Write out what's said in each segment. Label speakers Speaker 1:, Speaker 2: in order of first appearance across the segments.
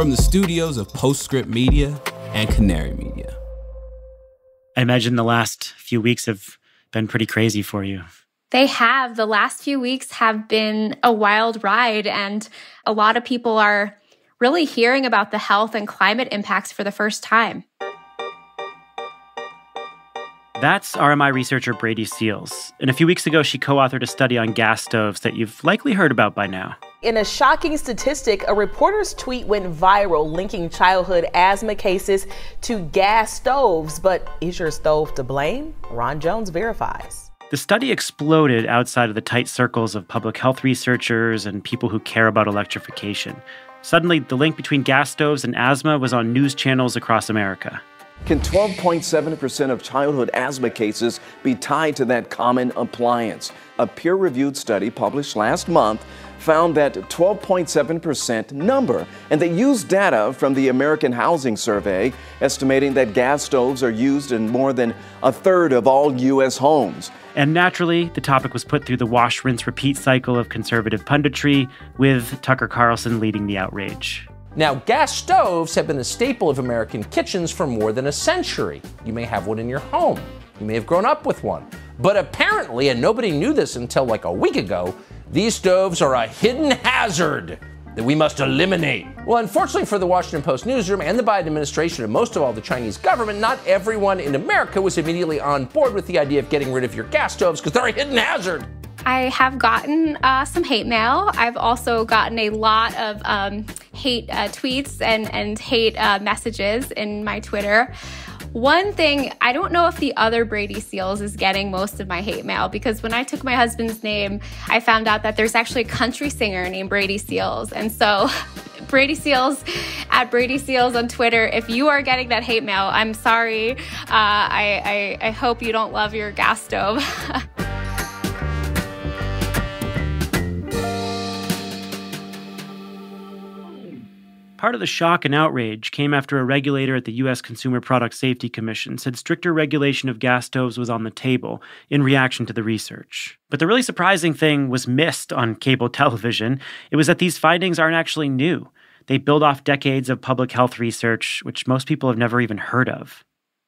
Speaker 1: from the studios of Postscript Media and Canary Media.
Speaker 2: I imagine the last few weeks have been pretty crazy for you.
Speaker 3: They have. The last few weeks have been a wild ride, and a lot of people are really hearing about the health and climate impacts for the first time.
Speaker 2: That's RMI researcher Brady Seals. And a few weeks ago, she co-authored a study on gas stoves that you've likely heard about by now.
Speaker 4: In a shocking statistic, a reporter's tweet went viral linking childhood asthma cases to gas stoves. But is your stove to blame? Ron Jones verifies.
Speaker 2: The study exploded outside of the tight circles of public health researchers and people who care about electrification. Suddenly, the link between gas stoves and asthma was on news channels across America.
Speaker 5: Can 12.7% of childhood asthma cases be tied to that common appliance? A peer-reviewed study published last month found that 12.7% number, and they used data from the American Housing Survey, estimating that gas stoves are used in more than a third of all U.S. homes.
Speaker 2: And naturally, the topic was put through the wash, rinse, repeat cycle of conservative punditry, with Tucker Carlson leading the outrage.
Speaker 6: Now, gas stoves have been a staple of American kitchens for more than a century. You may have one in your home. You may have grown up with one. But apparently, and nobody knew this until like a week ago, these stoves are a hidden hazard that we must eliminate. Well, unfortunately for the Washington Post newsroom and the Biden administration and most of all the Chinese government, not everyone in America was immediately on board with the idea of getting rid of your gas stoves because they're a hidden hazard.
Speaker 3: I have gotten some hate mail. I've also gotten a lot of hate tweets and hate messages in my Twitter. One thing, I don't know if the other Brady Seals is getting most of my hate mail, because when I took my husband's name, I found out that there's actually a country singer named Brady Seals. And so Brady Seals, at Brady Seals on Twitter, if you are getting that hate mail, I'm sorry. I hope you don't love your gas stove.
Speaker 2: Part of the shock and outrage came after a regulator at the U.S. Consumer Product Safety Commission said stricter regulation of gas stoves was on the table in reaction to the research. But the really surprising thing was missed on cable television. It was that these findings aren't actually new. They build off decades of public health research, which most people have never even heard of.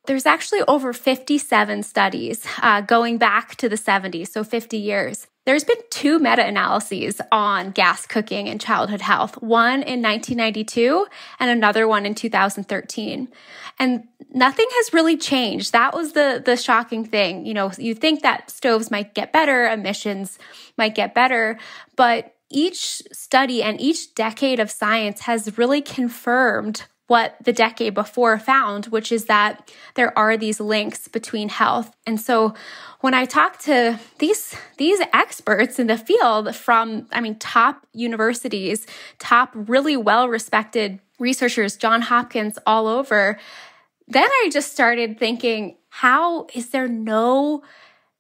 Speaker 3: There's actually over 57 studies going back to the 70s, so 50 years. There's been 2 meta-analyses on gas cooking and childhood health, one in 1992 and another one in 2013. And nothing has really changed. That was the shocking thing. You know, you think that stoves might get better, emissions might get better, but each study and each decade of science has really confirmed what the decade before found, which is that there are these links between health. And so when I talk to these experts in the field from, top universities, top really well-respected researchers, Johns Hopkins, all over, then I just started thinking, how is there no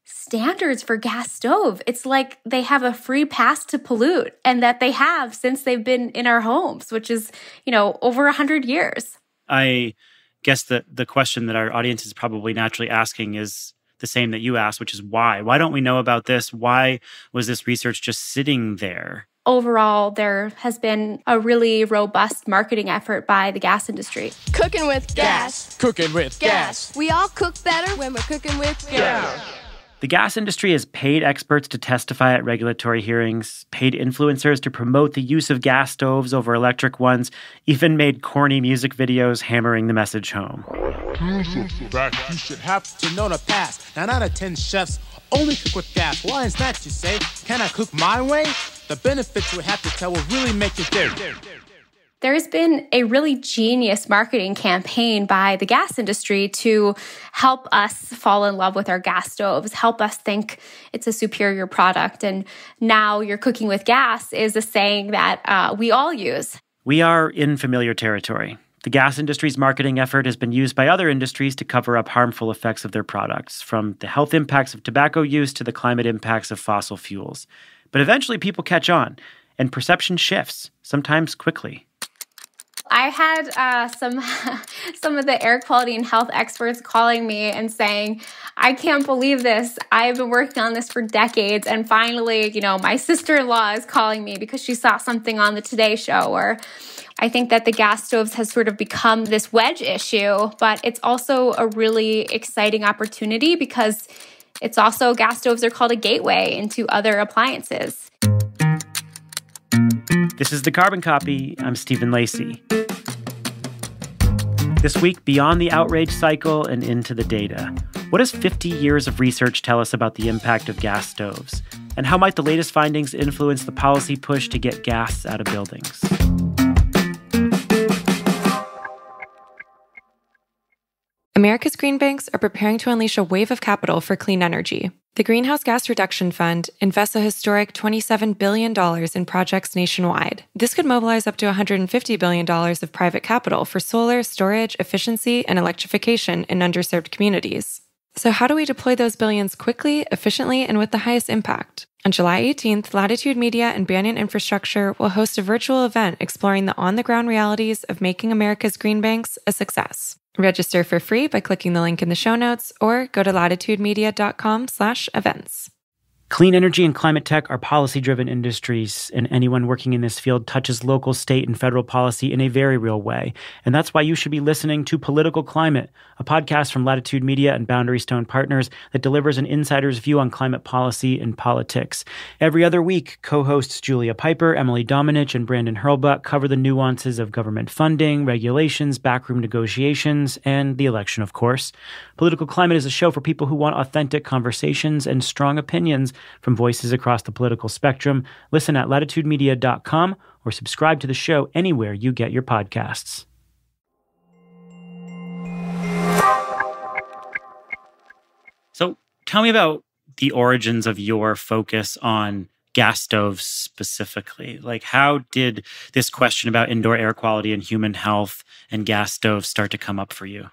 Speaker 3: standards for gas stove? It's like they have a free pass to pollute, and that they have since they've been in our homes, which is, over 100 years.
Speaker 2: I guess the question that our audience is probably naturally asking is the same that you asked, which is why? Why don't we know about this? Why was this research just sitting there?
Speaker 3: Overall, there has been a really robust marketing effort by the gas industry.
Speaker 7: Cooking with gas.
Speaker 8: Cooking with gas.
Speaker 7: We all cook better when we're cooking with gas.
Speaker 2: The gas industry has paid experts to testify at regulatory hearings, paid influencers to promote the use of gas stoves over electric ones, even made corny music videos hammering the message home.
Speaker 8: You should have to know the past. 9 out of 10 chefs only cook with gas. Why is that, you say? Can I cook my way? The benefits we have to tell will really make it there.
Speaker 3: There's been a really genius marketing campaign by the gas industry to help us fall in love with our gas stoves, help us think it's a superior product. And now you're cooking with gas is a saying that we all use.
Speaker 2: We are in familiar territory. The gas industry's marketing effort has been used by other industries to cover up harmful effects of their products, from the health impacts of tobacco use to the climate impacts of fossil fuels. But eventually people catch on, and perception shifts, sometimes quickly.
Speaker 3: I I had some of the air quality and health experts calling me and saying, I can't believe this. I've been working on this for decades. And finally, my sister-in-law is calling me because she saw something on the Today Show. Or I think that the gas stoves has sort of become this wedge issue, but it's also a really exciting opportunity because it's also, gas stoves are called a gateway into other appliances.
Speaker 2: This is The Carbon Copy. I'm Stephen Lacey. This week, beyond the outrage cycle and into the data. What does 50 years of research tell us about the impact of gas stoves? And how might the latest findings influence the policy push to get gas out of buildings?
Speaker 9: America's green banks are preparing to unleash a wave of capital for clean energy. The Greenhouse Gas Reduction Fund invests a historic $27 billion in projects nationwide. This could mobilize up to $150 billion of private capital for solar, storage, efficiency, and electrification in underserved communities. So how do we deploy those billions quickly, efficiently, and with the highest impact? On July 18th, Latitude Media and Banyan Infrastructure will host a virtual event exploring the on-the-ground realities of making America's green banks a success. Register for free by clicking the link in the show notes or go to latitudemedia.com/events.
Speaker 2: Clean energy and climate tech are policy-driven industries, and anyone working in this field touches local, state, and federal policy in a very real way. And that's why you should be listening to Political Climate, a podcast from Latitude Media and Boundary Stone Partners that delivers an insider's view on climate policy and politics. Every other week, co-hosts Julia Piper, Emily Domenech, and Brandon Hurlbut cover the nuances of government funding, regulations, backroom negotiations, and the election, of course. Political Climate is a show for people who want authentic conversations and strong opinions from voices across the political spectrum. Listen at latitudemedia.com or subscribe to the show anywhere you get your podcasts. So tell me about the origins of your focus on gas stoves specifically. Like, how did this question about indoor air quality and human health and gas stoves start to come up for you?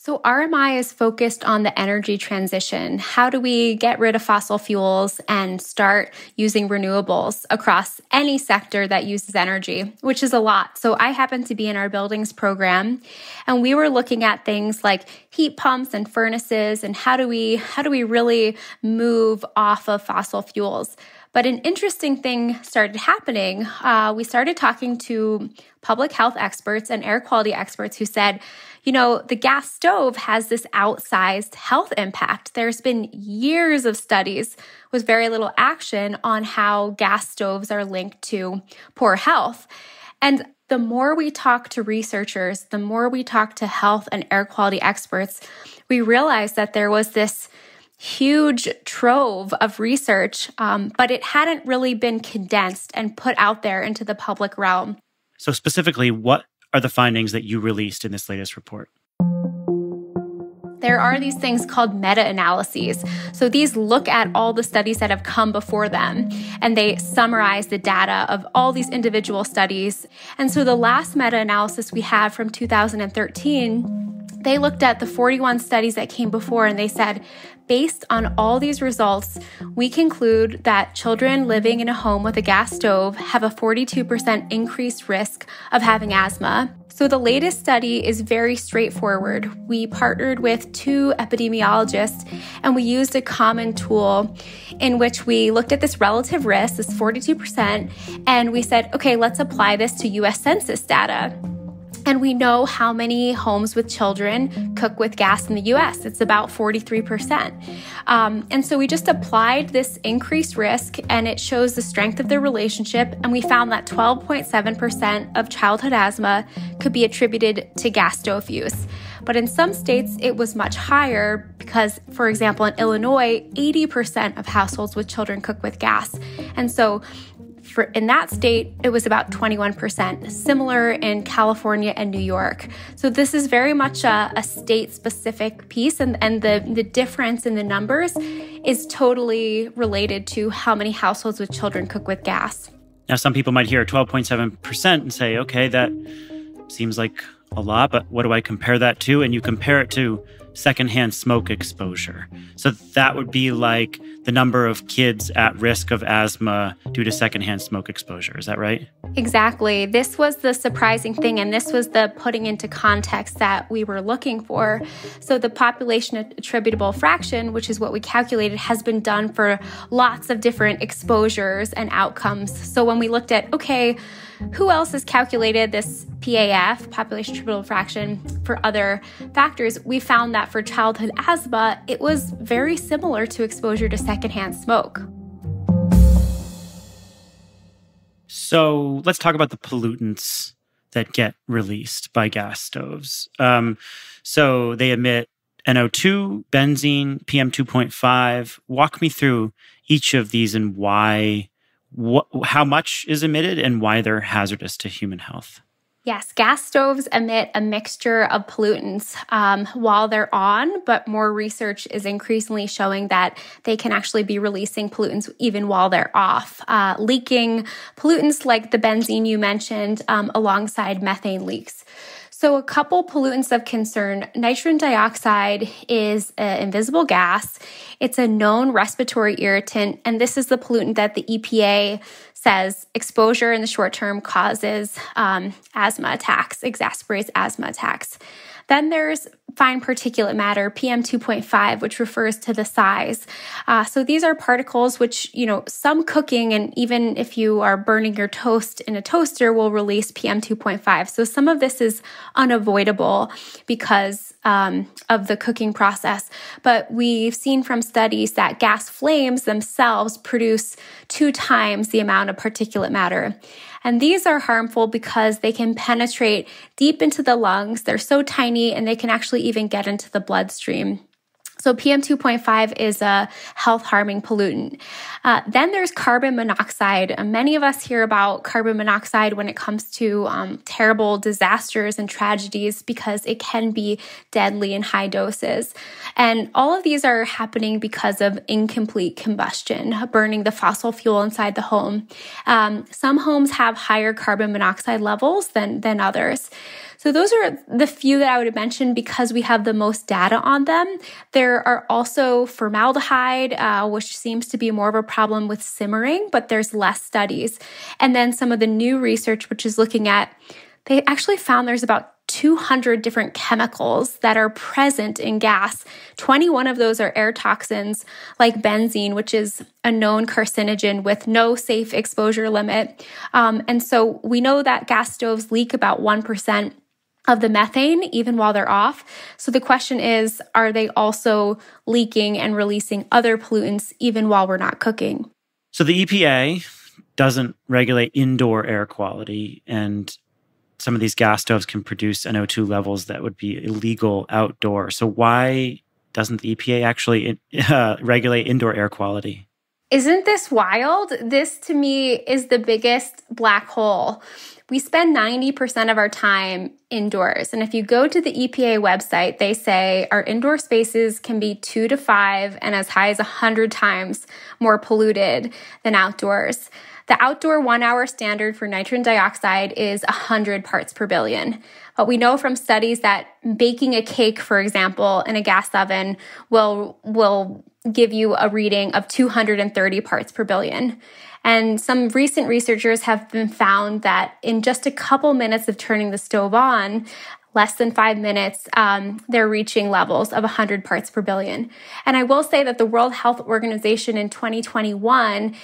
Speaker 3: So RMI is focused on the energy transition. How do we get rid of fossil fuels and start using renewables across any sector that uses energy, which is a lot. So I happen to be in our buildings program, and we were looking at things like heat pumps and furnaces and how do we really move off of fossil fuels. But an interesting thing started happening. We started talking to public health experts and air quality experts who said, the gas stove has this outsized health impact. There's been years of studies with very little action on how gas stoves are linked to poor health. And the more we talk to researchers, the more we talk to health and air quality experts, we realized that there was this huge trove of research, but it hadn't really been condensed and put out there into the public realm.
Speaker 2: So specifically, what are the findings that you released in this latest report?
Speaker 3: There are these things called meta-analyses. So these look at all the studies that have come before them, and they summarize the data of all these individual studies. And so the last meta-analysis we have from 2013, they looked at the 41 studies that came before, and they said, based on all these results, we conclude that children living in a home with a gas stove have a 42% increased risk of having asthma. So the latest study is very straightforward. We partnered with 2 epidemiologists, and we used a common tool in which we looked at this relative risk, this 42%, and we said, okay, let's apply this to U.S. Census data. And we know how many homes with children cook with gas in the U.S. It's about 43%. And so we just applied this increased risk, and it shows the strength of the relationship. And we found that 12.7% of childhood asthma could be attributed to gas stove use. But in some states, it was much higher because, for example, in Illinois, 80% of households with children cook with gas. And so in that state, it was about 21%, similar in California and New York. So this is very much a state-specific piece, and the difference in the numbers is totally related to how many households with children cook with gas.
Speaker 2: Now, some people might hear 12.7% and say, okay, that seems like a lot, but what do I compare that to? And you compare it to secondhand smoke exposure. So that would be like the number of kids at risk of asthma due to secondhand smoke exposure. Is that right?
Speaker 3: Exactly. This was the surprising thing, and this was the putting into context that we were looking for. So the population attributable fraction, which is what we calculated, has been done for lots of different exposures and outcomes. So when we looked at, okay, who else has calculated this PAF, population attributable fraction, for other factors, we found that for childhood asthma, it was very similar to exposure to secondhand smoke.
Speaker 2: So let's talk about the pollutants that get released by gas stoves. So they emit NO2, benzene, PM2.5. Walk me through each of these and why, how much is emitted and why they're hazardous to human health.
Speaker 3: Yes, gas stoves emit a mixture of pollutants while they're on, but more research is increasingly showing that they can actually be releasing pollutants even while they're off, leaking pollutants like the benzene you mentioned alongside methane leaks. So a couple pollutants of concern. Nitrogen dioxide is an invisible gas. It's a known respiratory irritant, and this is the pollutant that the EPA says exposure in the short term causes asthma attacks, exacerbates asthma attacks. Then there's fine particulate matter, PM2.5, which refers to the size. So these are particles which, some cooking and even if you are burning your toast in a toaster will release PM2.5. So some of this is unavoidable because of the cooking process. But we've seen from studies that gas flames themselves produce 2 times the amount of particulate matter. And these are harmful because they can penetrate deep into the lungs. They're so tiny and they can actually even get into the bloodstream. So PM2.5 is a health-harming pollutant. Then there's carbon monoxide. Many of us hear about carbon monoxide when it comes to terrible disasters and tragedies because it can be deadly in high doses. And all of these are happening because of incomplete combustion, burning the fossil fuel inside the home. Some homes have higher carbon monoxide levels than others. So those are the few that I would mention because we have the most data on them. There are also formaldehyde, which seems to be more of a problem with simmering, but there's less studies. And then some of the new research, which is looking at, they actually found there's about 200 different chemicals that are present in gas. 21 of those are air toxins like benzene, which is a known carcinogen with no safe exposure limit. And so we know that gas stoves leak about 1% of the methane, even while they're off. So the question is, are they also leaking and releasing other pollutants even while we're not cooking?
Speaker 2: So the EPA doesn't regulate indoor air quality, and some of these gas stoves can produce NO2 levels that would be illegal outdoor. So why doesn't the EPA actually regulate indoor air quality?
Speaker 3: Isn't this wild? This, to me, is the biggest black hole. We spend 90% of our time indoors. And if you go to the EPA website, they say our indoor spaces can be 2 to 5 and as high as 100 times more polluted than outdoors. The outdoor 1-hour standard for nitrogen dioxide is 100 parts per billion. But we know from studies that baking a cake, for example, in a gas oven will give you a reading of 230 parts per billion. And some recent researchers have been found that in just a couple minutes of turning the stove on, less than 5 minutes, they're reaching levels of 100 parts per billion. And I will say that the World Health Organization in 2021,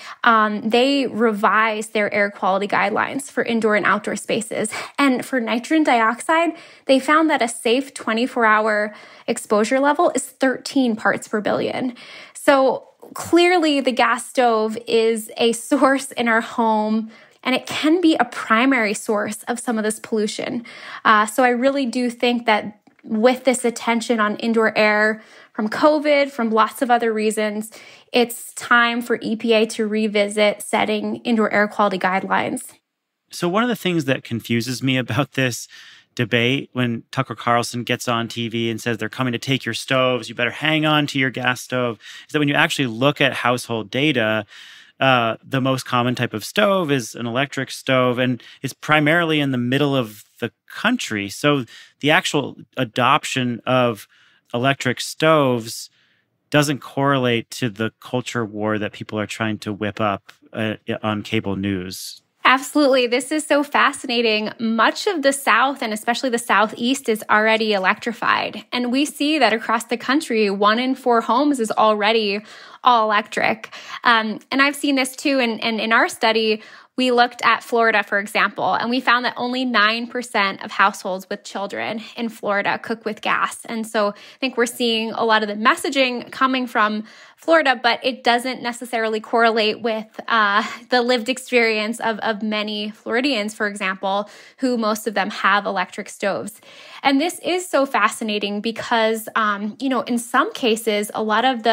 Speaker 3: they revised their air quality guidelines for indoor and outdoor spaces. And for nitrogen dioxide, they found that a safe 24-hour exposure level is 13 parts per billion. So clearly, the gas stove is a source in our home, and it can be a primary source of some of this pollution. So I really do think that with this attention on indoor air from COVID, from lots of other reasons, it's time for EPA to revisit setting indoor air quality guidelines.
Speaker 2: So one of the things that confuses me about this debate when Tucker Carlson gets on TV and says they're coming to take your stoves, you better hang on to your gas stove, is that when you actually look at household data, the most common type of stove is an electric stove, and it's primarily in the middle of the country. So the actual adoption of electric stoves doesn't correlate to the culture war that people are trying to whip up on cable news.
Speaker 3: Absolutely. This is so fascinating. Much of the South, and especially the Southeast, is already electrified. And we see that across the country, 1 in 4 homes is already all electric. And I've seen this too. And in our study, we looked at Florida, for example, and we found that only 9% of households with children in Florida cook with gas. And so I think we're seeing a lot of the messaging coming from Florida, but it doesn't necessarily correlate with the lived experience of many Floridians, for example, who most of them have electric stoves. And this is so fascinating because, in some cases, a lot of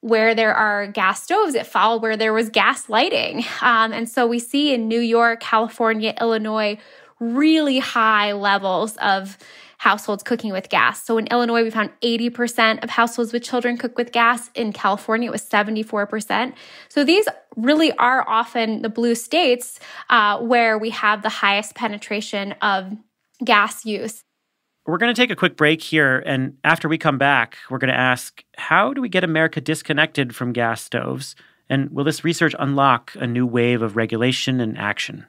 Speaker 3: where there are gas stoves, it followed where there was gas lighting. And so we see in New York, California, Illinois, really high levels of households cooking with gas. So in Illinois, we found 80% of households with children cook with gas. In California, it was 74%. So these really are often the blue states where we have the highest penetration of gas use.
Speaker 2: We're going to take a quick break here, and after we come back, we're going to ask, how do we get America disconnected from gas stoves? And will this research unlock a new wave of regulation and action?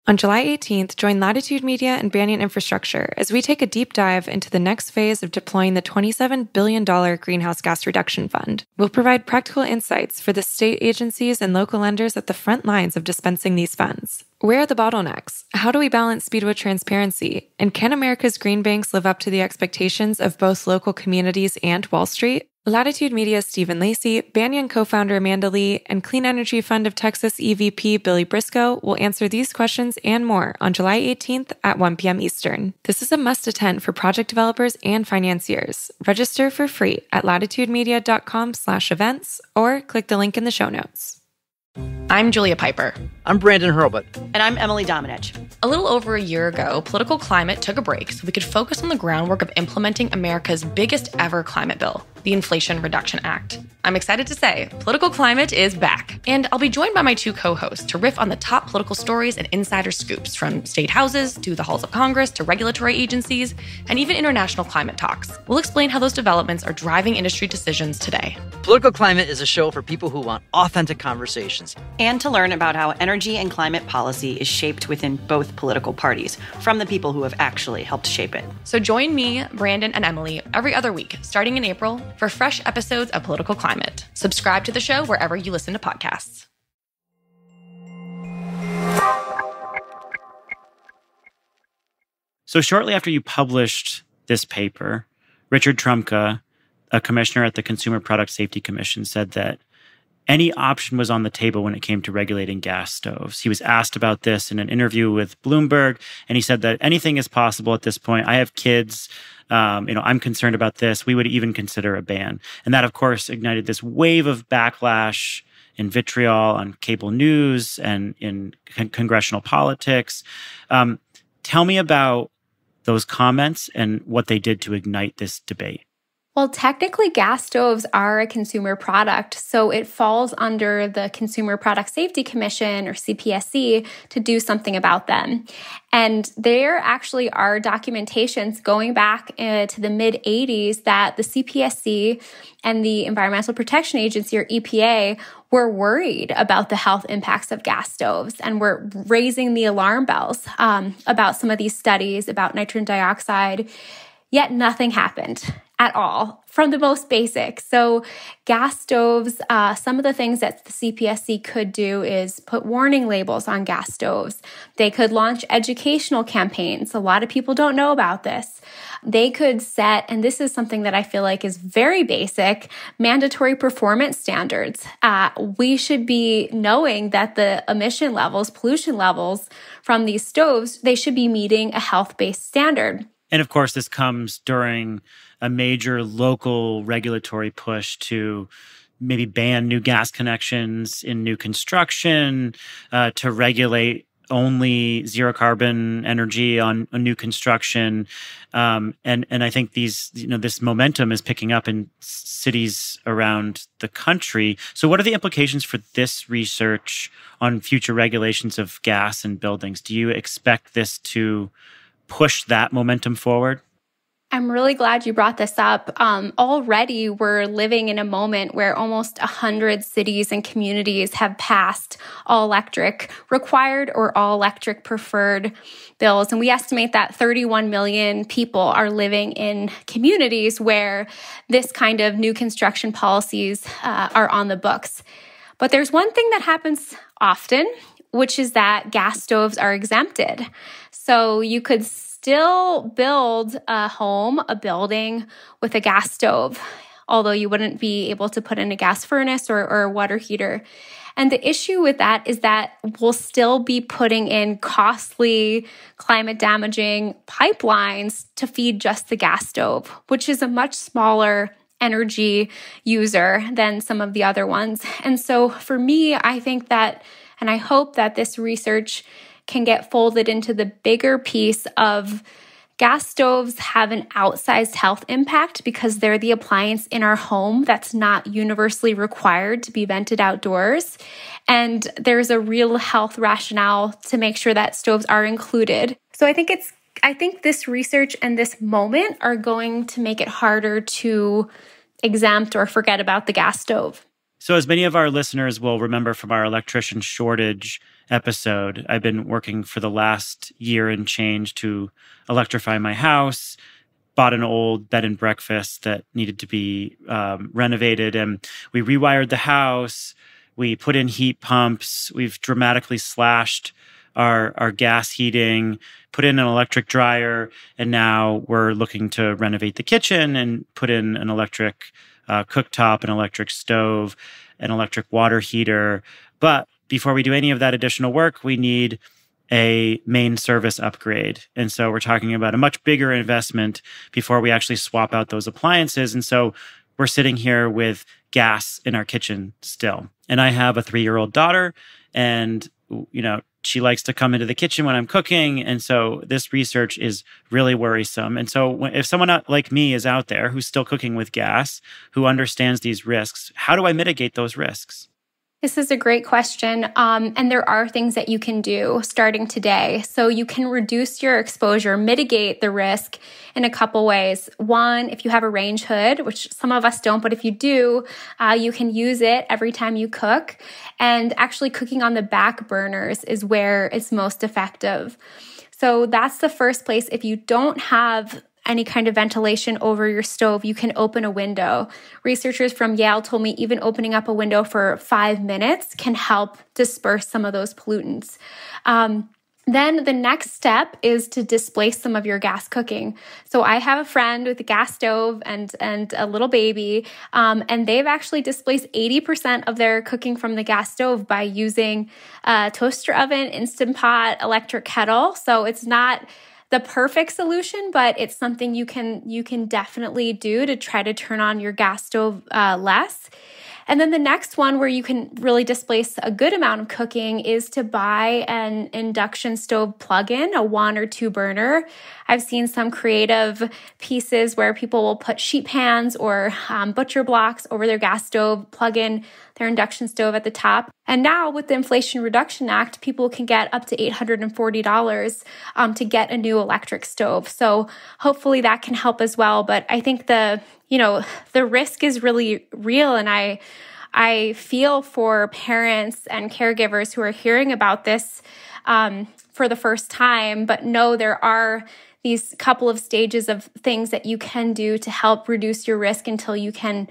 Speaker 9: On July 18th, join Latitude Media and Banyan Infrastructure as we take a deep dive into the next phase of deploying the $27 billion Greenhouse Gas Reduction Fund. We'll provide practical insights for the state agencies and local lenders at the front lines of dispensing these funds. Where are the bottlenecks? How do we balance speed with transparency? And can America's green banks live up to the expectations of both local communities and Wall Street? Latitude Media's Stephen Lacey, Banyan co-founder Amanda Lee, and Clean Energy Fund of Texas EVP Billy Briscoe will answer these questions and more on July 18th at 1 p.m. Eastern. This is a must-attend for project developers and financiers. Register for free at latitudemedia.com/events or click the link in the show notes.
Speaker 10: I'm Julia Piper.
Speaker 11: I'm Brandon Hurlbut.
Speaker 12: And I'm Emily Domenech.
Speaker 10: A little over a year ago, political climate took a break so we could focus on the groundwork of implementing America's biggest ever climate bill, the Inflation Reduction Act. I'm excited to say, political climate is back. And I'll be joined by my 2 co-hosts to riff on the top political stories and insider scoops, from state houses to the halls of Congress to regulatory agencies and even international climate talks. We'll explain how those developments are driving industry decisions today.
Speaker 11: Political Climate is a show for people who want authentic conversations.
Speaker 12: And to learn about how energy and climate policy is shaped within both political parties, from the people who have actually helped shape it.
Speaker 10: So join me, Brandon, and Emily every other week, starting in April, for fresh episodes of Political Climate. Subscribe to the show wherever you listen to podcasts.
Speaker 2: So shortly after you published this paper, Richard Trumka, a commissioner at the Consumer Product Safety Commission, said that any option was on the table when it came to regulating gas stoves. He was asked about this in an interview with Bloomberg, and he said that anything is possible at this point. I have kids. I'm concerned about this. We would even consider a ban. And that, of course, ignited this wave of backlash and vitriol on cable news and in congressional politics. Tell me about those comments and what they did to ignite this debate.
Speaker 3: Well, technically, gas stoves are a consumer product, so it falls under the Consumer Product Safety Commission, or CPSC, to do something about them. And there actually are documentations going back to the mid-'80s that the CPSC and the Environmental Protection Agency, or EPA, were worried about the health impacts of gas stoves and were raising the alarm bells about some of these studies about nitrogen dioxide, yet nothing happened at all, from the most basic. So gas stoves, some of the things that the CPSC could do is put warning labels on gas stoves. They could launch educational campaigns. A lot of people don't know about this. They could set, and this is something that I feel like is very basic, mandatory performance standards. We should be knowing that the emission levels, pollution levels from these stoves, they should be meeting a health-based standard.
Speaker 2: And of course, this comes during a major local regulatory push to maybe ban new gas connections in new construction, to regulate only zero carbon energy on new construction. And I think this momentum is picking up in cities around the country. So what are the implications for this research on future regulations of gas in buildings? Do you expect this to push that momentum forward?
Speaker 3: I'm really glad you brought this up. Already, we're living in a moment where almost 100 cities and communities have passed all-electric required or all-electric preferred bills. And we estimate that 31 million people are living in communities where this kind of new construction policies are on the books. But there's one thing that happens often, which is that gas stoves are exempted. So you could still build a building with a gas stove, although you wouldn't be able to put in a gas furnace or a water heater. And the issue with that is that we'll still be putting in costly, climate-damaging pipelines to feed just the gas stove, which is a much smaller energy user than some of the other ones. And so for me, I think that, and I hope that this research can get folded into the bigger piece of gas stoves have an outsized health impact because they're the appliance in our home that's not universally required to be vented outdoors. And there's a real health rationale to make sure that stoves are included. So I think this research and this moment are going to make it harder to exempt or forget about the gas stove.
Speaker 2: So as many of our listeners will remember from our electrician shortage episode, I've been working for the last year and change to electrify my house, bought an old bed and breakfast that needed to be renovated, and we rewired the house. We put in heat pumps. We've dramatically slashed our gas heating, put in an electric dryer, and now we're looking to renovate the kitchen and put in an electric cooktop, an electric stove, an electric water heater. But before we do any of that additional work, we need a main service upgrade. And so we're talking about a much bigger investment before we actually swap out those appliances. And so we're sitting here with gas in our kitchen still. And I have a 3-year-old daughter, and she likes to come into the kitchen when I'm cooking. And so this research is really worrisome. And so if someone like me is out there who's still cooking with gas, who understands these risks, how do I mitigate those risks?
Speaker 3: This is a great question. And there are things that you can do starting today. So you can reduce your exposure, mitigate the risk in a couple ways. One, if you have a range hood, which some of us don't, but if you do, you can use it every time you cook. And actually cooking on the back burners is where it's most effective. So that's the first place. If you don't have any kind of ventilation over your stove, you can open a window. Researchers from Yale told me even opening up a window for 5 minutes can help disperse some of those pollutants. Then the next step is to displace some of your gas cooking. So I have a friend with a gas stove and a little baby, and they've actually displaced 80% of their cooking from the gas stove by using a toaster oven, Instant Pot, electric kettle. So it's not the perfect solution, but it's something you can definitely do to try to turn on your gas stove less. And then the next one where you can really displace a good amount of cooking is to buy an induction stove plug-in, a 1 or 2 burner. I've seen some creative pieces where people will put sheet pans or butcher blocks over their gas stove, plug in their induction stove at the top. And now with the Inflation Reduction Act, people can get up to $840 to get a new electric stove. So hopefully that can help as well. But I think the risk is really real. And I feel for parents and caregivers who are hearing about this for the first time, but know there are these couple of stages of things that you can do to help reduce your risk until you can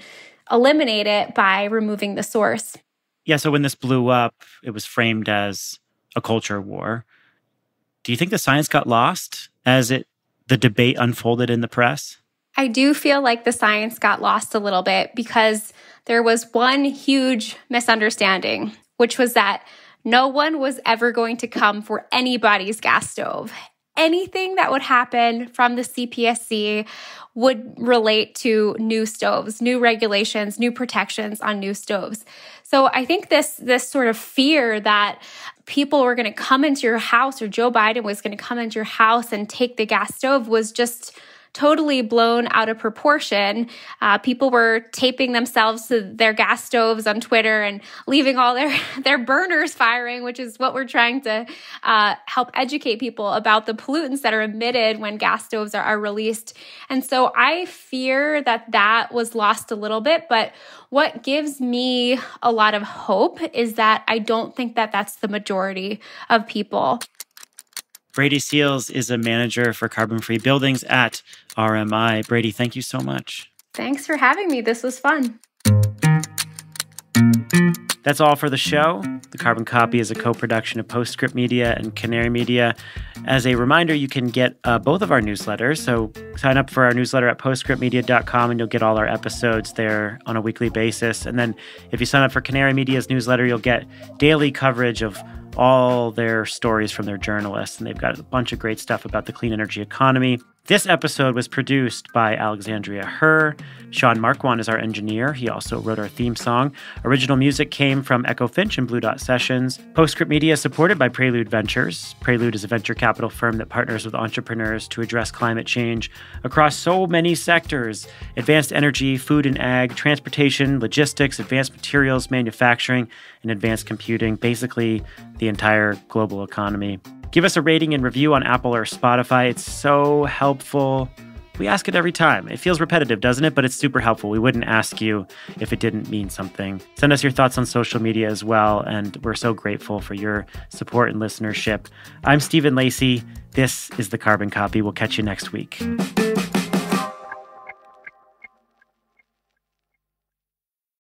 Speaker 3: eliminate it by removing the source.
Speaker 2: Yeah, so when this blew up, it was framed as a culture war. Do you think the science got lost as the debate unfolded in the press?
Speaker 3: I do feel like the science got lost a little bit because there was one huge misunderstanding, which was that no one was ever going to come for anybody's gas stove. Anything that would happen from the CPSC would relate to new stoves, new regulations, new protections on new stoves. So I think this sort of fear that people were going to come into your house, or Joe Biden was going to come into your house and take the gas stove, was just totally blown out of proportion. People were taping themselves to their gas stoves on Twitter and leaving all their burners firing, which is what we're trying to help educate people about the pollutants that are emitted when gas stoves are released. And so I fear that was lost a little bit. But what gives me a lot of hope is that I don't think that that's the majority of people.
Speaker 2: Brady Seals is a manager for carbon-free buildings at RMI. Brady, thank you so much.
Speaker 3: Thanks for having me. This was fun.
Speaker 2: That's all for the show. The Carbon Copy is a co-production of Postscript Media and Canary Media. As a reminder, you can get both of our newsletters. So sign up for our newsletter at postscriptmedia.com and you'll get all our episodes there on a weekly basis. And then if you sign up for Canary Media's newsletter, you'll get daily coverage of all their stories from their journalists. And they've got a bunch of great stuff about the clean energy economy. This episode was produced by Alexandria Herr. Sean Marquand is our engineer. He also wrote our theme song. Original music came from Echo Finch and Blue Dot Sessions. Postscript Media is supported by Prelude Ventures. Prelude is a venture capital firm that partners with entrepreneurs to address climate change across so many sectors: advanced energy, food and ag, transportation, logistics, advanced materials, manufacturing, and advanced computing, basically the entire global economy. Give us a rating and review on Apple or Spotify. It's so helpful. We ask it every time. It feels repetitive, doesn't it? But it's super helpful. We wouldn't ask you if it didn't mean something. Send us your thoughts on social media as well, and we're so grateful for your support and listenership. I'm Stephen Lacey. This is The Carbon Copy. We'll catch you next week.